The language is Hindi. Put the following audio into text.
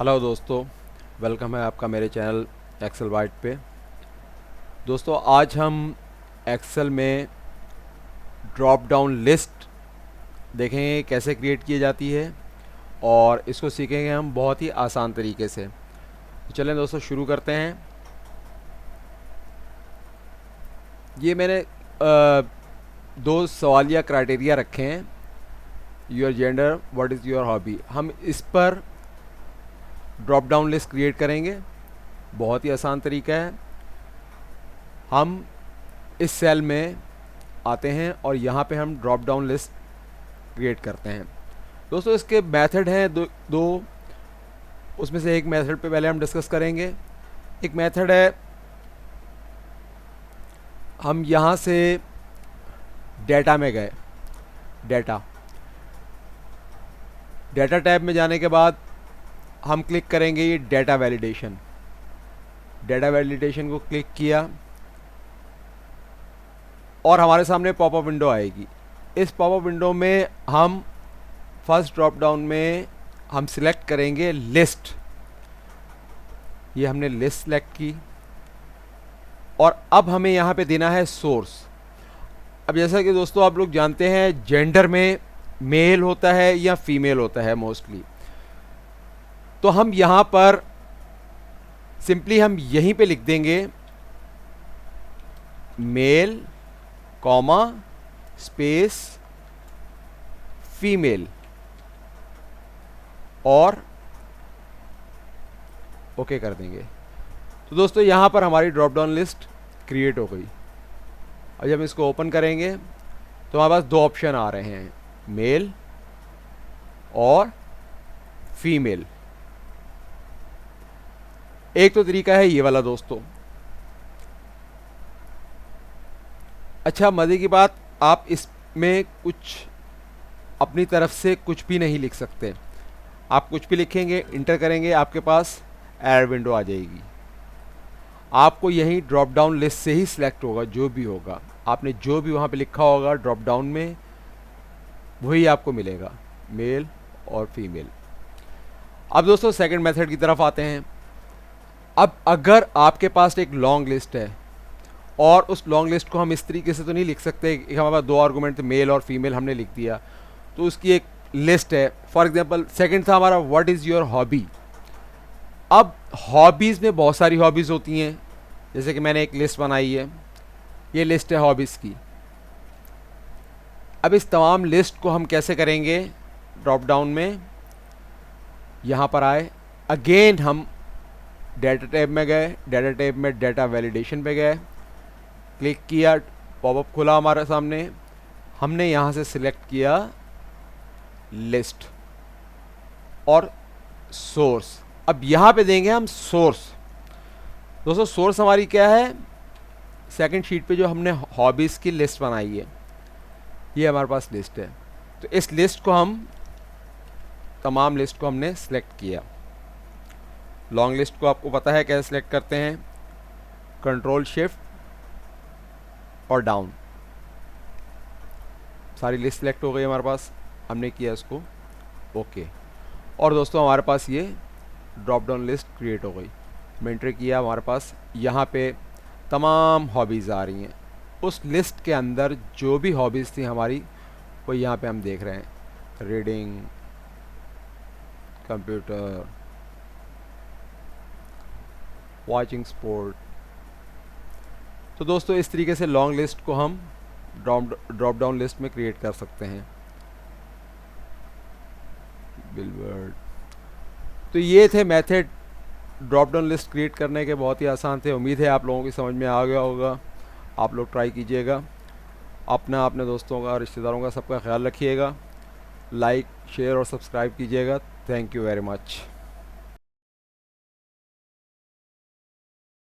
हेलो दोस्तों, वेलकम है आपका मेरे चैनल एक्सेल वाइट पे। दोस्तों आज हम एक्सेल में ड्रॉप डाउन लिस्ट देखेंगे कैसे क्रिएट की जाती है और इसको सीखेंगे हम बहुत ही आसान तरीके से। तो चलें दोस्तों शुरू करते हैं। ये मैंने दो सवालिया क्राइटेरिया रखे हैं, your gender, what is your hobby. हम इस पर ड्रॉप डाउन लिस्ट क्रिएट करेंगे। बहुत ही आसान तरीका है। हम इस सेल में आते हैं और यहाँ पे हम ड्रॉप डाउन लिस्ट क्रिएट करते हैं। दोस्तों इसके मेथड हैं दो, उसमें से एक मेथड पे पहले हम डिस्कस करेंगे। एक मेथड है, हम यहाँ से डेटा में गए, डेटा टैब में जाने के बाद हम क्लिक करेंगे ये डेटा वैलिडेशन को क्लिक किया और हमारे सामने पॉपअप विंडो आएगी। इस पॉपअप विंडो में हम फर्स्ट ड्रॉप डाउन में हम सिलेक्ट करेंगे लिस्ट। ये हमने लिस्ट सिलेक्ट की और अब हमें यहाँ पे देना है सोर्स। अब जैसा कि दोस्तों आप लोग जानते हैं, जेंडर में मेल होता है या फीमेल होता है मोस्टली, तो हम यहाँ पर सिंपली हम यहीं पे लिख देंगे मेल कॉमा स्पेस फीमेल और ओके कर देंगे। तो दोस्तों यहाँ पर हमारी ड्रॉप डाउन लिस्ट क्रिएट हो गई। अब जब हम इसको ओपन करेंगे तो हमारे पास दो ऑप्शन आ रहे हैं, मेल और फीमेल। एक तो तरीका है ये वाला दोस्तों। अच्छा, मज़े की बात, आप इसमें कुछ अपनी तरफ से कुछ भी नहीं लिख सकते। आप कुछ भी लिखेंगे, इंटर करेंगे, आपके पास एरर विंडो आ जाएगी। आपको यही ड्रॉप डाउन लिस्ट से ही सिलेक्ट होगा, जो भी होगा आपने जो भी वहाँ पे लिखा होगा ड्रॉप डाउन में, वही आपको मिलेगा, मेल और फीमेल। अब दोस्तों सेकंड मेथड की तरफ आते हैं। अब अगर आपके पास एक लॉन्ग लिस्ट है और उस लॉन्ग लिस्ट को हम इस तरीके से तो नहीं लिख सकते, हमारे पास दो आर्गूमेंट थे, मेल और फीमेल हमने लिख दिया, तो उसकी एक लिस्ट है। फॉर एग्जांपल सेकंड था हमारा व्हाट इज़ योर हॉबी। अब हॉबीज़ में बहुत सारी हॉबीज़ होती हैं, जैसे कि मैंने एक लिस्ट बनाई है, ये लिस्ट है हॉबीज़ की। अब इस तमाम लिस्ट को हम कैसे करेंगे, ड्रॉप डाउन में यहाँ पर आए, अगेन हम डेटा टैब में गए, डेटा टैब में डेटा वैलिडेशन पे गए, क्लिक किया, पॉपअप खुला हमारे सामने, हमने यहाँ से सिलेक्ट किया लिस्ट और सोर्स। अब यहाँ पे देंगे हम सोर्स। दोस्तों सोर्स हमारी क्या है, सेकंड शीट पे जो हमने हॉबीज़ की लिस्ट बनाई है, ये हमारे पास लिस्ट है। तो इस लिस्ट को हम, तमाम लिस्ट को हमने सिलेक्ट किया। लॉन्ग लिस्ट को आपको पता है कैसे सिलेक्ट करते हैं, कंट्रोल शिफ्ट और डाउन। सारी लिस्ट सिलेक्ट हो गई हमारे पास, हमने किया इसको ओके। और दोस्तों हमारे पास ये ड्रॉप डाउन लिस्ट क्रिएट हो गई। मैं एंटर किया, हमारे पास यहाँ पे तमाम हॉबीज़ आ रही हैं। उस लिस्ट के अंदर जो भी हॉबीज़ थी हमारी, वो यहाँ पे हम देख रहे हैं, रीडिंग, कंप्यूटर, वॉचिंग स्पोर्ट। तो दोस्तों इस तरीके से लॉन्ग लिस्ट को हम ड्रॉप डाउन लिस्ट में क्रिएट कर सकते हैं। बिलवर्ड। तो ये थे method drop down list create करने के, बहुत ही आसान थे। उम्मीद है आप लोगों की समझ में आ गया होगा। आप लोग ट्राई कीजिएगा, अपना, अपने दोस्तों का, रिश्तेदारों का, सबका ख्याल रखिएगा। लाइक, शेयर और सब्सक्राइब कीजिएगा। Thank you very much.